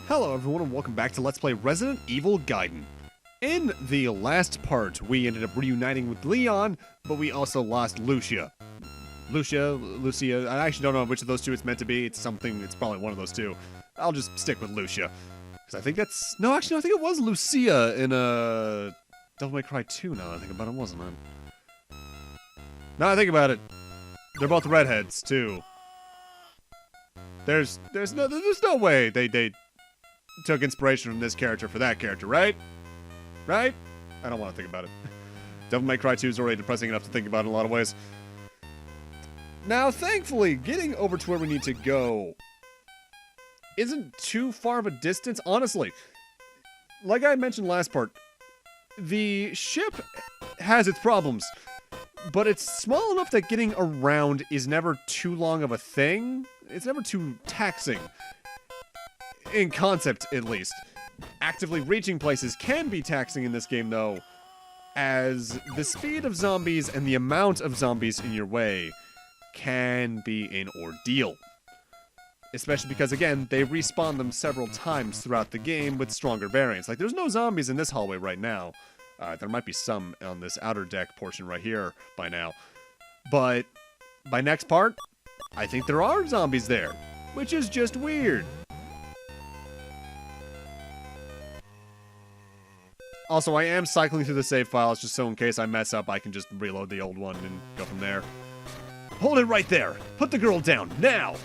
Hello everyone and welcome back to Let's Play Resident Evil Gaiden. In the last part, we ended up reuniting with Leon, but we also lost Lucia. Lucia, I actually don't know which of those two it's meant to be. It's probably one of those two. I'll just stick with Lucia. Because I think that's... No, actually, I think it was Lucia in Devil May Cry 2 now that I think about it, wasn't it? Now I think about it, they're both redheads, too. There's no way they took inspiration from this character for that character, right? Right? I don't want to think about it. Devil May Cry 2 is already depressing enough to think about in a lot of ways. Now, thankfully, getting over to where we need to go isn't too far of a distance. Honestly, like I mentioned last part, the ship has its problems, but it's small enough that getting around is never too long of a thing. It's never too taxing. In concept, at least. Actively reaching places can be taxing in this game, though, as the speed of zombies and the amount of zombies in your way can be an ordeal. Especially because, again, they respawn them several times throughout the game with stronger variants. Like, there's no zombies in this hallway right now. There might be some on this outer deck portion right here by now. But by next part, I think there are zombies there, which is just weird. Also, I am cycling through the save files just so in case I mess up, I can just reload the old one and go from there. Hold it right there! Put the girl down, now!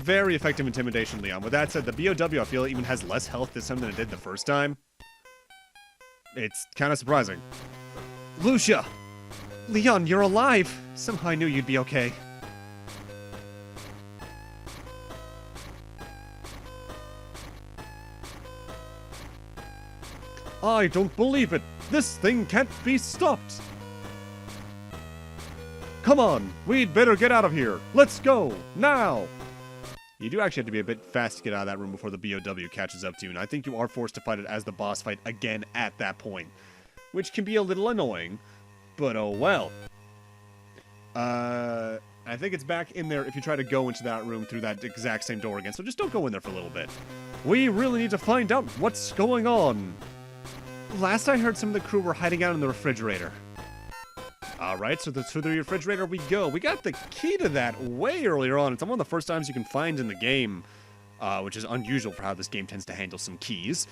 Very effective intimidation, Leon. With that said, the B.O.W. I feel even has less health this time than it did the first time. It's kind of surprising. Lucia! Leon, you're alive! Somehow I knew you'd be okay. I don't believe it! This thing can't be stopped! Come on! We'd better get out of here! Let's go! Now! You do actually have to be a bit fast to get out of that room before the B.O.W. catches up to you, and I think you are forced to fight it as the boss fight again at that point. Which can be a little annoying, but oh well. I think it's back in there if you try to go into that room through that exact same door again, so just don't go in there for a little bit. We really need to find out what's going on! Last I heard, some of the crew were hiding out in the refrigerator. Alright, so through the refrigerator we go. We got the key to that way earlier on. It's one of the first times you can find in the game, which is unusual for how this game tends to handle some keys.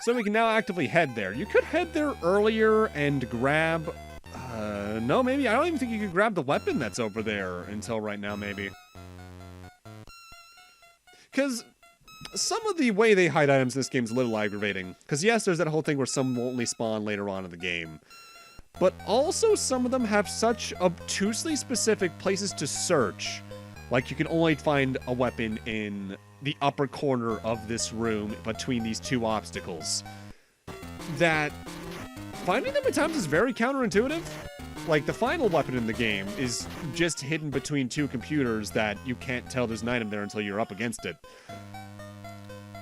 So we can now actively head there. You could head there earlier and grab... no, maybe. I don't even think you could grab the weapon that's over there until right now, maybe. Because... some of the way they hide items in this game is a little aggravating. Because yes, there's that whole thing where some will only spawn later on in the game. But also some of them have such obtusely specific places to search. Like you can only find a weapon in the upper corner of this room between these two obstacles. That finding them at times is very counterintuitive. Like the final weapon in the game is just hidden between two computers that you can't tell there's an item there until you're up against it.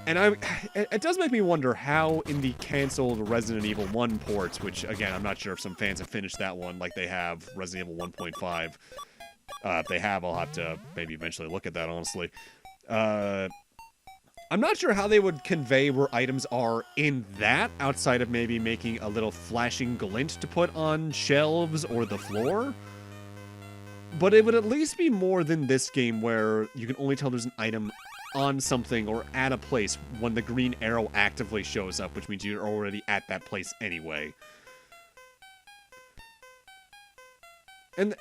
And it does make me wonder how in the cancelled Resident Evil 1 ports, which, again, I'm not sure if some fans have finished that one like they have Resident Evil 1.5. If they have, I'll have to maybe eventually look at that, honestly. I'm not sure how they would convey where items are in that, outside of maybe making a little flashing glint to put on shelves or the floor. But it would at least be more than this game where you can only tell there's an item on something or at a place when the green arrow actively shows up, which means you're already at that place anyway. And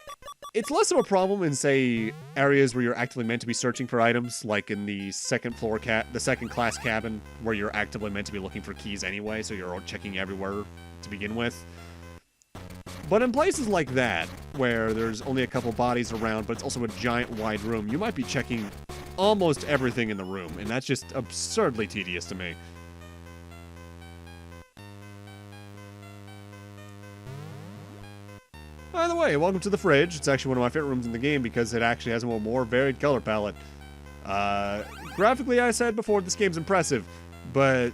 it's less of a problem in, say, areas where you're actively meant to be searching for items, like in the second class cabin, where you're actively meant to be looking for keys anyway, so you're checking everywhere to begin with. But in places like that, where there's only a couple bodies around, but it's also a giant wide room, you might be checking almost everything in the room, and that's just absurdly tedious to me. By the way, welcome to the fridge. It's actually one of my favorite rooms in the game because it actually has a more varied color palette. Graphically, I said before, this game's impressive, but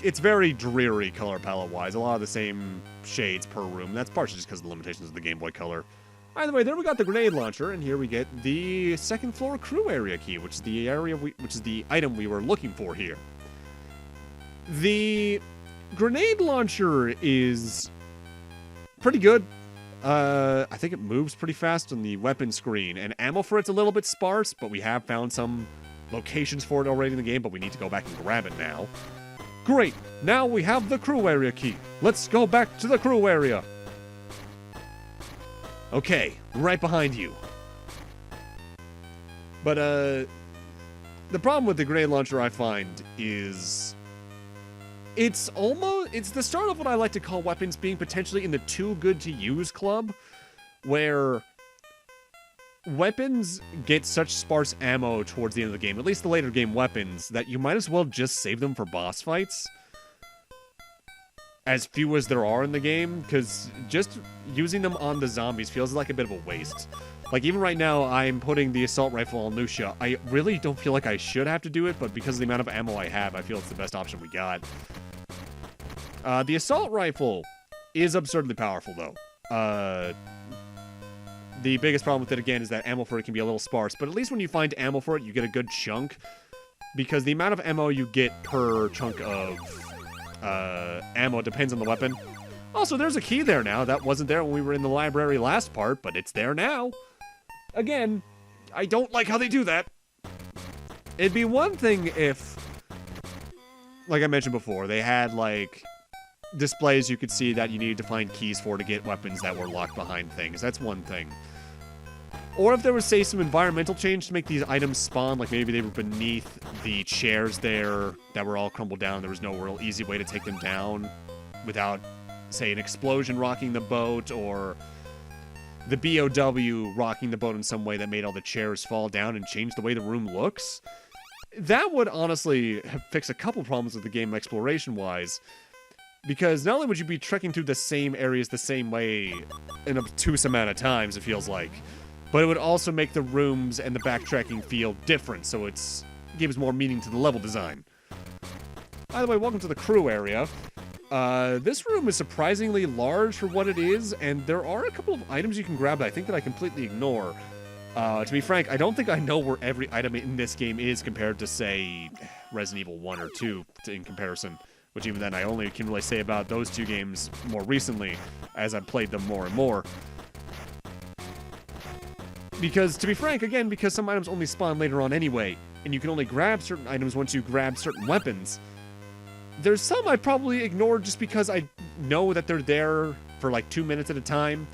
it's very dreary color palette-wise. A lot of the same shades per room. That's partially just because of the limitations of the Game Boy Color. Either way, there we got the grenade launcher, and here we get the second floor crew area key, which is the item we were looking for here. The grenade launcher is pretty good. I think it moves pretty fast on the weapon screen, and ammo for it's a little bit sparse, but we have found some locations for it already in the game, but we need to go back and grab it now. Great! Now we have the crew area key. Let's go back to the crew area. Okay, right behind you. But, the problem with the grenade launcher, I find, is it's the start of what I like to call weapons being potentially in the too good to use club, where weapons get such sparse ammo towards the end of the game, at least the later game weapons, that you might as well just save them for boss fights. As few as there are in the game, because just using them on the zombies feels like a bit of a waste. Like, even right now, I'm putting the assault rifle on Lucia. I really don't feel like I should have to do it, but because of the amount of ammo I have, I feel it's the best option we got. The assault rifle is absurdly powerful, though. The biggest problem with it, again, is that ammo for it can be a little sparse, but at least when you find ammo for it, you get a good chunk, because the amount of ammo you get per chunk of ammo depends on the weapon. Also, there's a key there now. That wasn't there when we were in the library last part, but it's there now. Again, I don't like how they do that. It'd be one thing if, like I mentioned before, they had, like, displays you could see that you needed to find keys for to get weapons that were locked behind things. That's one thing. Or if there was, say, some environmental change to make these items spawn, like maybe they were beneath the chairs there that were all crumbled down. There was no real easy way to take them down without, say, an explosion rocking the boat, or the B.O.W. rocking the boat in some way that made all the chairs fall down and change the way the room looks. That would honestly fix a couple problems with the game exploration-wise, because not only would you be trekking through the same areas the same way an obtuse amount of times, it feels like, but it would also make the rooms and the backtracking feel different, so it gives more meaning to the level design. By the way, welcome to the crew area. This room is surprisingly large for what it is, and there are a couple of items you can grab that I think that I completely ignore. To be frank, I don't think I know where every item in this game is compared to, say, Resident Evil 1 or 2 in comparison, which even then I only can really say about those two games more recently as I've played them more and more. Because, to be frank, again, because some items only spawn later on anyway, and you can only grab certain items once you grab certain weapons, there's some I probably ignored just because I know that they're there for like 2 minutes at a time,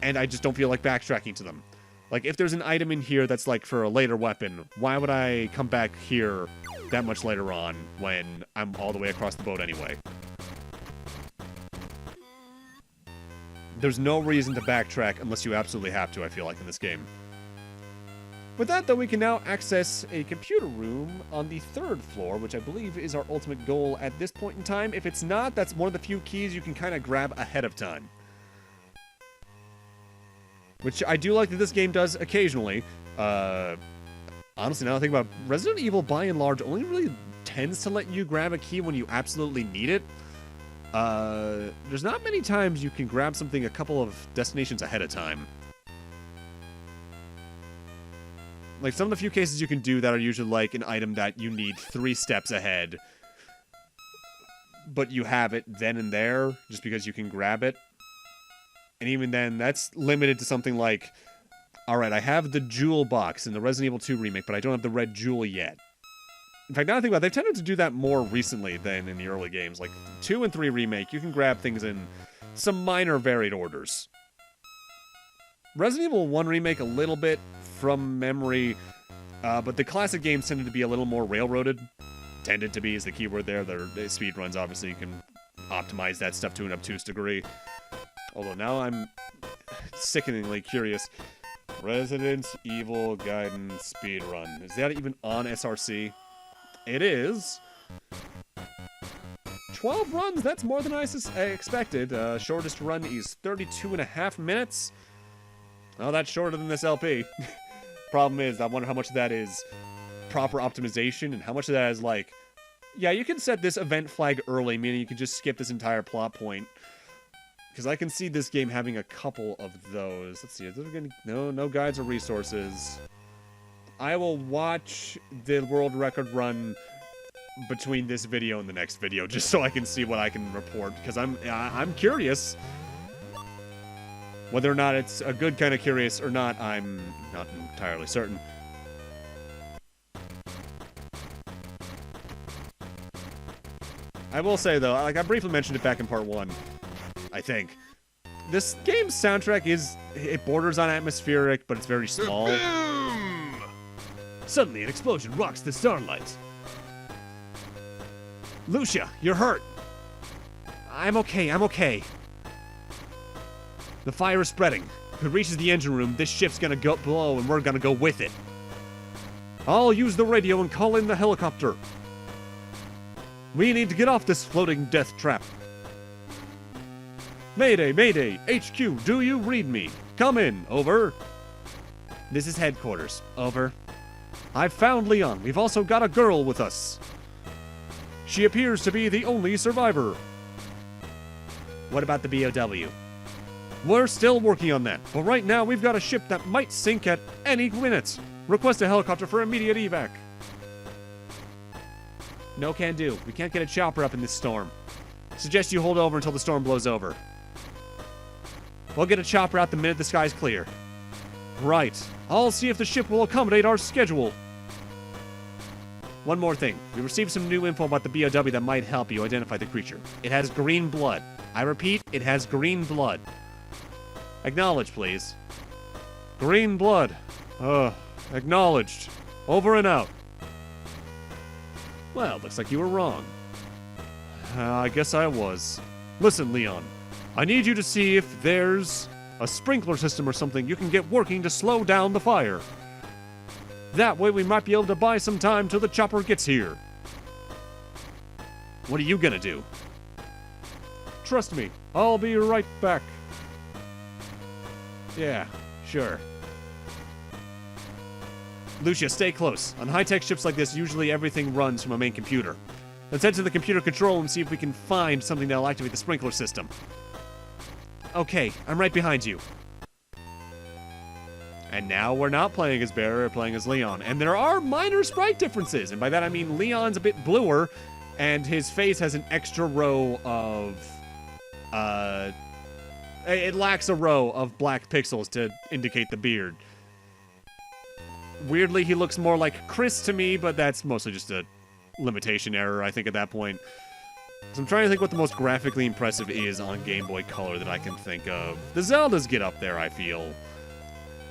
and I just don't feel like backtracking to them. Like, if there's an item in here that's like for a later weapon, why would I come back here that much later on when I'm all the way across the boat anyway? There's no reason to backtrack unless you absolutely have to, I feel like, in this game. With that, though, we can now access a computer room on the 3rd floor, which I believe is our ultimate goal at this point in time. If it's not, that's one of the few keys you can kind of grab ahead of time. Which I do like that this game does occasionally. Honestly, now that I think about it, Resident Evil, by and large, only really tends to let you grab a key when you absolutely need it. There's not many times you can grab something a couple of destinations ahead of time. Like, some of the few cases you can do that are usually like an item that you need 3 steps ahead, but you have it then and there just because you can grab it. And even then, that's limited to something like, alright, I have the jewel box in the Resident Evil 2 remake, but I don't have the red jewel yet. In fact, now I think about it, they've tended to do that more recently than in the early games. Like, 2 and 3 remake, you can grab things in some minor varied orders. Resident Evil 1 remake, a little bit from memory, but the classic games tended to be a little more railroaded. Tended to be is the keyword there. Their speed runs, obviously, you can optimize that stuff to an obtuse degree. Although now I'm sickeningly curious. Resident Evil Gaiden speedrun. Is that even on SRC? It is. 12 runs, that's more than I expected. Shortest run is 32.5 minutes. Oh, that's shorter than this LP. Problem is, I wonder how much of that is proper optimization and how much of that is like, yeah, you can set this event flag early, meaning you can just skip this entire plot point. Because I can see this game having a couple of those. Let's see. No guides or resources. I will watch the world record run between this video and the next video, just so I can see what I can report. Because I'm curious. Whether or not it's a good kind of curious or not, I'm not entirely certain. I will say, though, like I briefly mentioned it back in part 1, I think. This game's soundtrack it borders on atmospheric, but it's very small. Boom! Suddenly, an explosion rocks the Starlight. Lucia, you're hurt. I'm okay. The fire is spreading. If it reaches the engine room, this ship's gonna go blow and we're gonna go with it. I'll use the radio and call in the helicopter. We need to get off this floating death trap. Mayday, Mayday, HQ, do you read me? Come in, over. This is headquarters, over. I've found Leon. We've also got a girl with us. She appears to be the only survivor. What about the B.O.W? We're still working on that, but right now we've got a ship that might sink at any minute. Request a helicopter for immediate evac. No can do. We can't get a chopper up in this storm. Suggest you hold over until the storm blows over. We'll get a chopper out the minute the sky's clear. Right. I'll see if the ship will accommodate our schedule. One more thing. We received some new info about the B.O.W that might help you identify the creature. It has green blood. I repeat, it has green blood. Acknowledge, please. Green blood. Acknowledged. Over and out. Well, looks like you were wrong. I guess I was. Listen, Leon. I need you to see if there's a sprinkler system or something you can get working to slow down the fire. That way we might be able to buy some time till the chopper gets here. What are you gonna do? Trust me, I'll be right back. Yeah, sure. Lucia, stay close. On high-tech ships like this, usually everything runs from a main computer. Let's head to the computer control and see if we can find something that'll activate the sprinkler system. Okay, I'm right behind you. And now we're not playing as Bear, we're playing as Leon. And there are minor sprite differences, and by that I mean Leon's a bit bluer, and his face has an extra row of, it lacks a row of black pixels to indicate the beard. Weirdly, he looks more like Chris to me, but that's mostly just a limitation error, I think, at that point. So I'm trying to think what the most graphically impressive is on Game Boy Color that I can think of. The Zeldas get up there, I feel.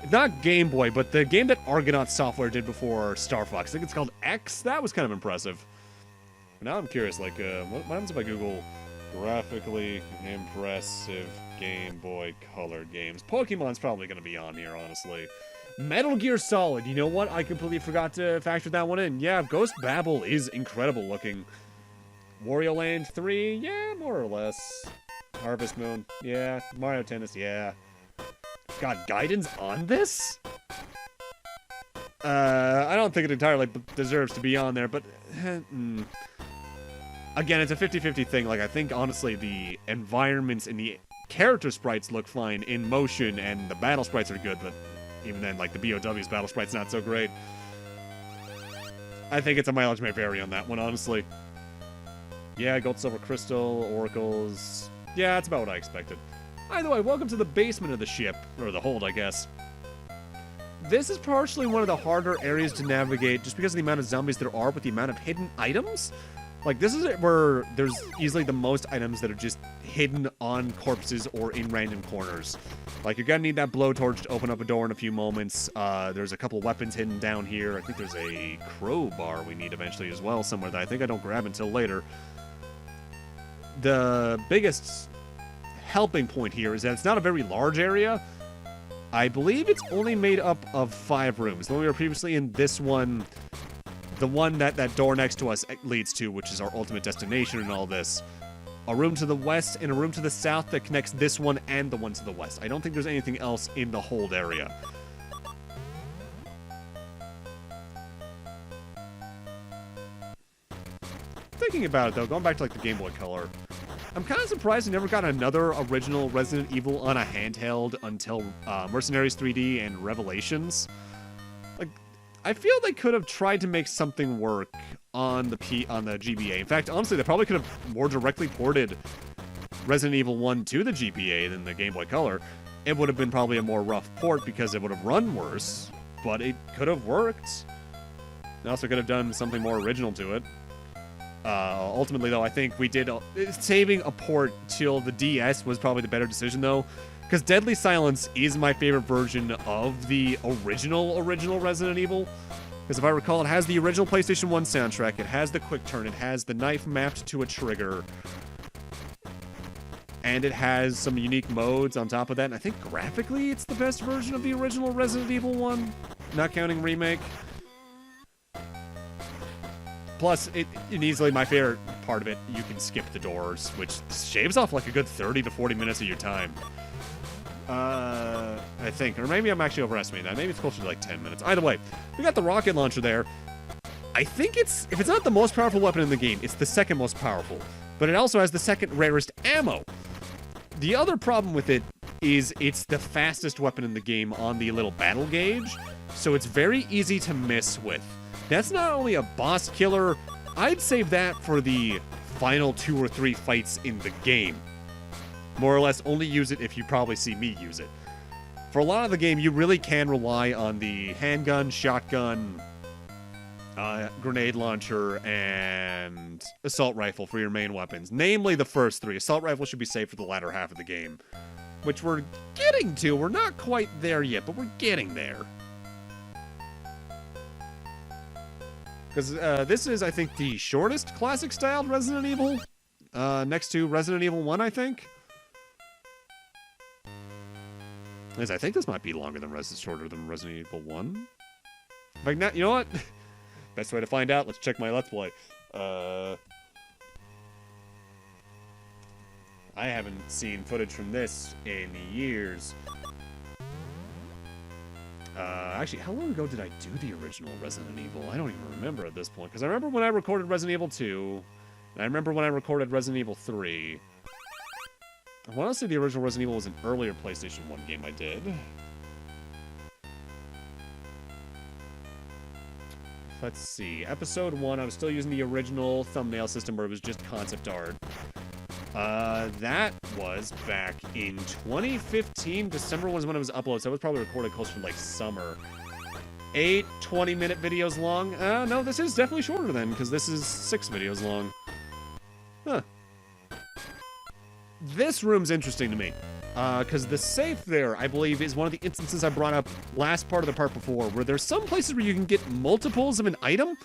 Not Game Boy, but the game that Argonaut Software did before Star Fox. I think it's called X. That was kind of impressive. But now I'm curious, like, what happens if I Google graphically impressive Game Boy Color games? Pokemon's probably going to be on here, honestly. Metal Gear Solid. You know what? I completely forgot to factor that one in. Yeah, Ghost Babel is incredible looking. Wario Land 3, yeah, more or less. Harvest Moon, yeah. Mario Tennis, yeah. God, Gaiden's on this? I don't think it entirely deserves to be on there, but... Again, it's a 50-50 thing. Like, I think, honestly, the environments and the character sprites look fine in motion, and the battle sprites are good, but even then, like, the B.O.W's battle sprite's not so great. I think it's a mileage may vary on that one, honestly. Yeah, gold, silver, crystal, oracles. Yeah, that's about what I expected. Either way, welcome to the basement of the ship, or the hold, I guess. This is partially one of the harder areas to navigate, just because of the amount of zombies there are, with the amount of hidden items. Like, this is where there's easily the most items that are just hidden on corpses or in random corners. Like, you're gonna need that blowtorch to open up a door in a few moments. There's a couple weapons hidden down here. I think there's a crowbar we need eventually as well, somewhere that I think I don't grab until later. The biggest helping point here is that it's not a very large area. I believe it's only made up of 5 rooms. When we were previously in this one, the one that door next to us leads to, which is our ultimate destination and all this. A room to the west and a room to the south that connects this one and the one to the west. I don't think there's anything else in the hold area. Thinking about it, though, going back to, like, the Game Boy Color, I'm kind of surprised we never got another original Resident Evil on a handheld until Mercenaries 3D and Revelations. Like, I feel they could have tried to make something work on the GBA. In fact, honestly, they probably could have more directly ported Resident Evil 1 to the GBA than the Game Boy Color. It would have been probably a more rough port because it would have run worse, but it could have worked. They also could have done something more original to it. Ultimately, though, I think we did... saving a port till the DS was probably the better decision, though, because Deadly Silence is my favorite version of the original Resident Evil. Because if I recall, it has the original PlayStation 1 soundtrack, it has the quick turn, it has the knife mapped to a trigger, and it has some unique modes on top of that, and I think graphically it's the best version of the original Resident Evil 1, not counting Remake. Plus, and easily my favorite part of it, you can skip the doors, which shaves off like a good 30 to 40 minutes of your time. I think. Or maybe I'm actually overestimating that. Maybe it's closer to like 10 minutes. Either way, we got the rocket launcher there. I think if it's not the most powerful weapon in the game, it's the second most powerful. But it also has the second rarest ammo. The other problem with it is it's the fastest weapon in the game on the little battle gauge, so it's very easy to miss with. That's not only a boss killer, I'd save that for the final 2 or 3 fights in the game. More or less, only use it if you probably see me use it. For a lot of the game, you really can rely on the handgun, shotgun, grenade launcher, and assault rifle for your main weapons. Namely the first 3. Assault rifle should be safe for the latter half of the game. Which we're getting to. We're not quite there yet, but we're getting there. Because this is, I think, the shortest classic-styled Resident Evil. Next to Resident Evil 1, I think. I think this might be shorter than Resident Evil 1. In fact, now, you know what? Best way to find out, let's check my Let's Play. I haven't seen footage from this in years. Actually, how long ago did I do the original Resident Evil? I don't even remember at this point. Because I remember when I recorded Resident Evil 2. And I remember when I recorded Resident Evil 3. I want to say the original Resident Evil was an earlier PlayStation 1 game I did. Let's see. Episode 1, I was still using the original thumbnail system where it was just concept art. That was back in 2015. December was when it was uploaded, so it was probably recorded closer to like summer. 8 20-minute videos long. No, this is definitely shorter then, because this is 6 videos long. Huh. This room's interesting to me. Because the safe there, I believe, is one of the instances I brought up last part of the part before, where there's some places where you can get multiples of an item.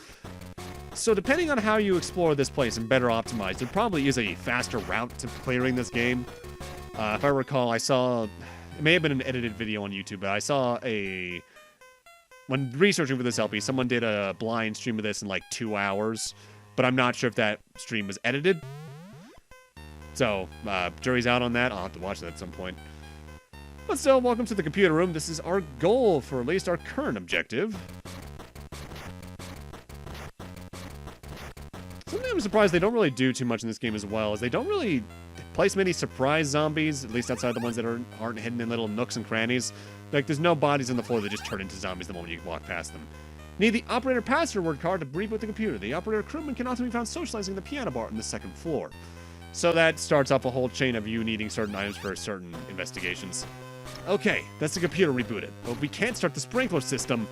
So depending on how you explore this place and better optimize, there probably is a faster route to clearing this game. If I recall, I saw... It may have been an edited video on YouTube, but I saw a... When researching for this LP, someone did a blind stream of this in like 2 hours. But I'm not sure if that stream was edited. So, jury's out on that. I'll have to watch that at some point. But still, welcome to the computer room. This is our goal for at least our current objective. Something I'm surprised they don't really do too much in this game as well, is they don't really place many surprise zombies, at least outside the ones that aren't hidden in little nooks and crannies. Like, there's no bodies on the floor that just turn into zombies the moment you walk past them. Need the operator password card to reboot the computer. The operator crewman can also be found socializing in the piano bar on the 2nd floor. So that starts off a whole chain of you needing certain items for certain investigations. Okay, that's the computer rebooted, but we can't start the sprinkler system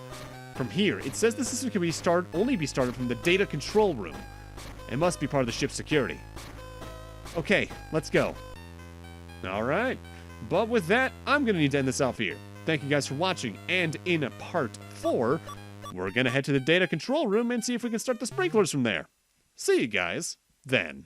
from here. It says the system can only be started from the data control room. It must be part of the ship's security. Okay, let's go. Alright, but with that, I'm going to need to end this off here. Thank you guys for watching, and in part 4, we're going to head to the data control room and see if we can start the sprinklers from there. See you guys then.